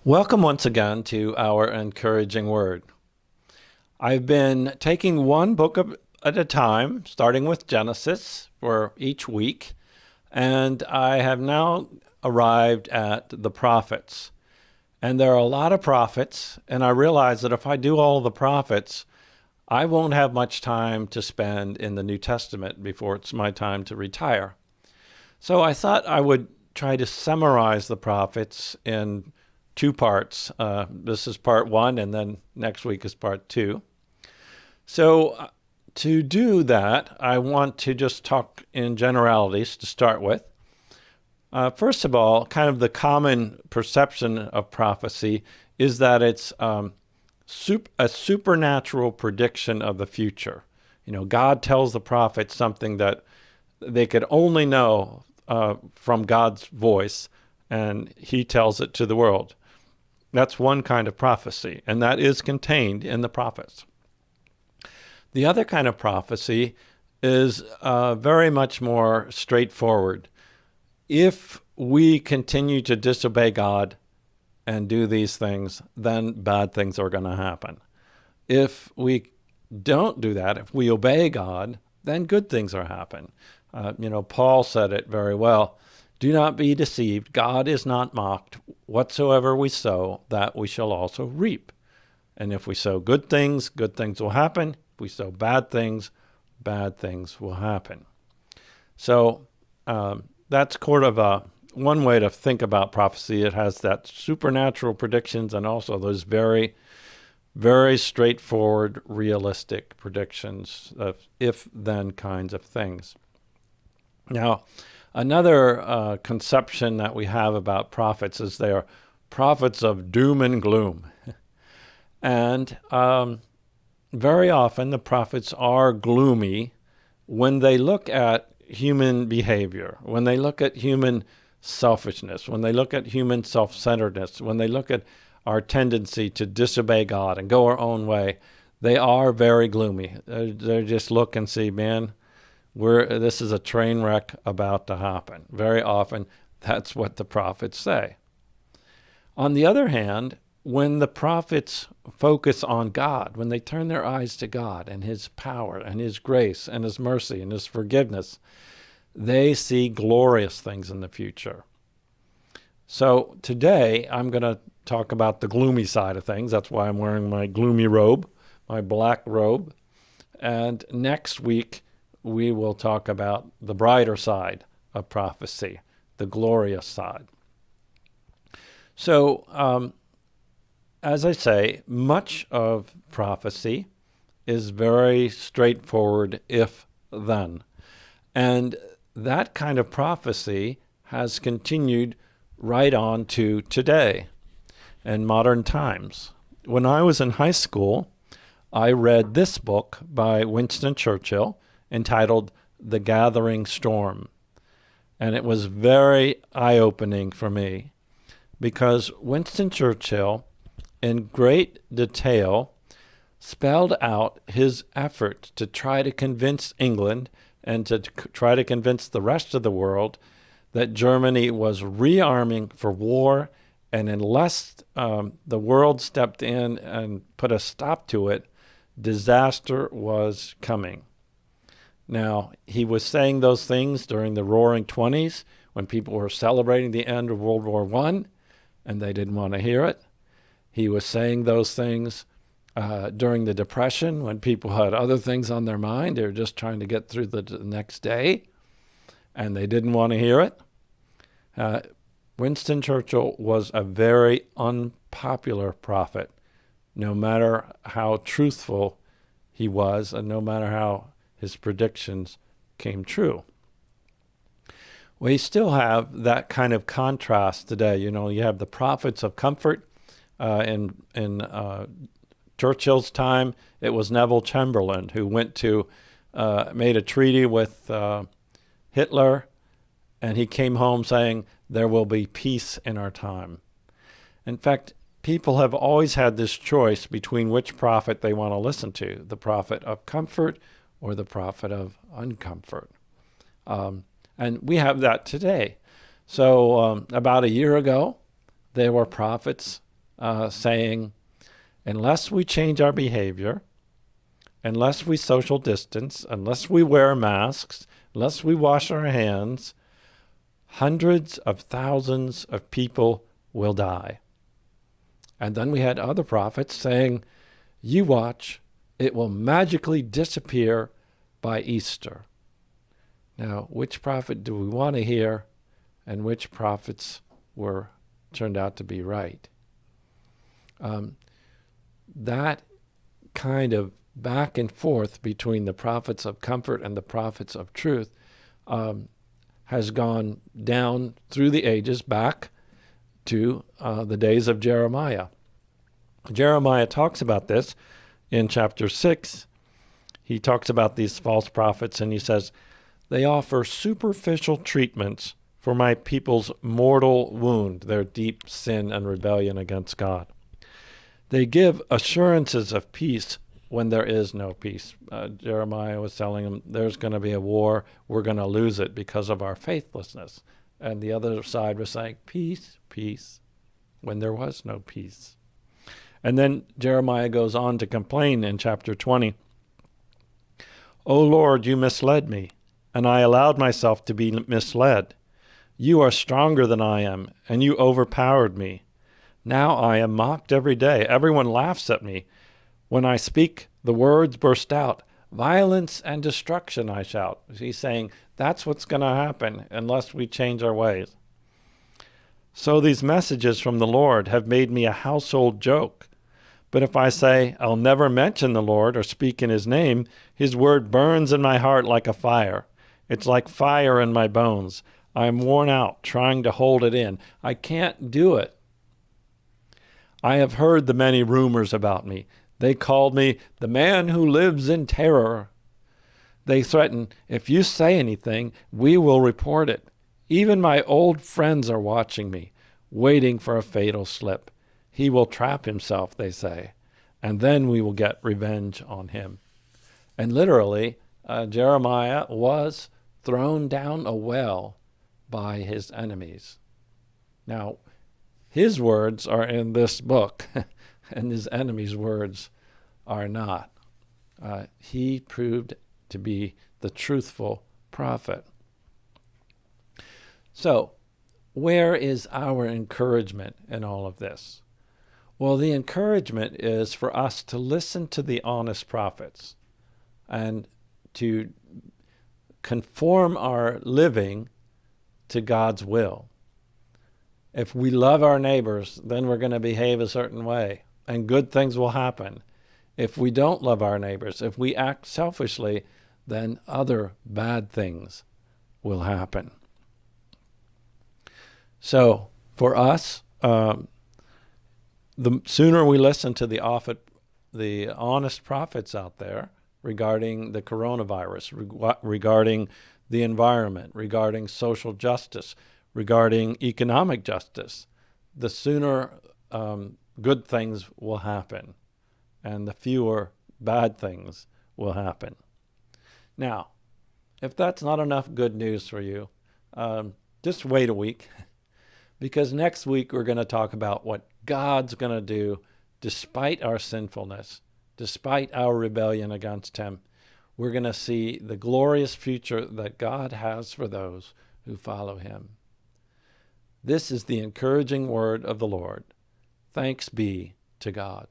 Welcome once again to our encouraging word. I've been taking one book at a time, starting with Genesis for each week, and I have now arrived at the prophets. And there are a lot of prophets, and I realize that if I do all the prophets, I won't have much time to spend in the New Testament before it's my time to retire. So I thought I would try to summarize the prophets in two parts. This is part one, and then next week is part two. So to do that, I want to just talk in generalities to start with. First of all, kind of the common perception of prophecy is that it's a supernatural prediction of the future. You know, God tells the prophet something that they could only know from God's voice, and he tells it to the world. That's one kind of prophecy, and that is contained in the prophets. The other kind of prophecy is very much more straightforward. If we continue to disobey God and do these things, then bad things are going to happen. If we don't do that, if we obey God, then good things are happen. Paul said it very well. Do not be deceived. God is not mocked. Whatsoever we sow, that we shall also reap. And if we sow good things will happen. If we sow bad things will happen. So that's sort of one way to think about prophecy. It has that supernatural predictions and also those very, very straightforward, realistic predictions of if-then kinds of things. Now, another conception that we have about prophets is they are prophets of doom and gloom. And very often the prophets are gloomy when they look at human behavior, when they look at human selfishness, when they look at human self-centeredness, when they look at our tendency to disobey God and go our own way. They are very gloomy. They just look and see, man, this is a train wreck about to happen. Very often, that's what the prophets say. On the other hand, when the prophets focus on God, when they turn their eyes to God and His power and His grace and His mercy and His forgiveness, they see glorious things in the future. So today, I'm going to talk about the gloomy side of things. That's why I'm wearing my gloomy robe, my black robe. And next week, we will talk about the brighter side of prophecy, the glorious side. So, as I say, much of prophecy is very straightforward if-then. And that kind of prophecy has continued right on to today and modern times. When I was in high school, I read this book by Winston Churchill entitled The Gathering Storm. And it was very eye-opening for me because Winston Churchill, in great detail, spelled out his effort to try to convince England and to try to convince the rest of the world that Germany was rearming for war, and unless the world stepped in and put a stop to it, disaster was coming. Now, he was saying those things during the Roaring '20s when people were celebrating the end of World War I, and they didn't want to hear it. He was saying those things during the Depression when people had other things on their mind. They were just trying to get through the next day, and they didn't want to hear it. Winston Churchill was a very unpopular prophet, no matter how truthful he was and no matter how his predictions came true. We still have that kind of contrast today. You know, you have the prophets of comfort. In Churchill's time, it was Neville Chamberlain who made a treaty with Hitler, and he came home saying, there will be peace in our time. In fact, people have always had this choice between which prophet they want to listen to, the prophet of comfort or the prophet of uncomfort. And we have that today. So about a year ago, there were prophets saying, unless we change our behavior, unless we social distance, unless we wear masks, unless we wash our hands, hundreds of thousands of people will die. And then we had other prophets saying, you watch, it will magically disappear by Easter. Now, which prophet do we want to hear, and which prophets turned out to be right? That kind of back and forth between the prophets of comfort and the prophets of truth has gone down through the ages back to the days of Jeremiah. Jeremiah talks about this in chapter 6. He talks about these false prophets, and he says, they offer superficial treatments for my people's mortal wound, their deep sin and rebellion against God. They give assurances of peace when there is no peace. Jeremiah was telling them, there's going to be a war, we're going to lose it because of our faithlessness. And the other side was saying, peace, peace, when there was no peace. And then Jeremiah goes on to complain in chapter 20. O Lord, you misled me, and I allowed myself to be misled. You are stronger than I am, and you overpowered me. Now I am mocked every day. Everyone laughs at me. When I speak, the words burst out. Violence and destruction, I shout. He's saying that's what's going to happen unless we change our ways. So these messages from the Lord have made me a household joke. But if I say, I'll never mention the Lord or speak in his name, his word burns in my heart like a fire. It's like fire in my bones. I'm worn out trying to hold it in. I can't do it. I have heard the many rumors about me. They called me the man who lives in terror. They threaten, if you say anything, we will report it. Even my old friends are watching me, waiting for a fatal slip. He will trap himself, they say, and then we will get revenge on him. And literally, Jeremiah was thrown down a well by his enemies. Now, his words are in this book, and his enemies' words are not. He proved to be the truthful prophet. So, where is our encouragement in all of this? Well, the encouragement is for us to listen to the honest prophets and to conform our living to God's will. If we love our neighbors, then we're going to behave a certain way, and good things will happen. If we don't love our neighbors, if we act selfishly, then other bad things will happen. So, for us, the sooner we listen to the honest prophets out there regarding the coronavirus, regarding the environment, regarding social justice, regarding economic justice, the sooner good things will happen and the fewer bad things will happen. Now, if that's not enough good news for you, just wait a week, because next week we're going to talk about what God's going to do despite our sinfulness, despite our rebellion against him. We're going to see the glorious future that God has for those who follow him. This is the encouraging word of the Lord. Thanks be to God.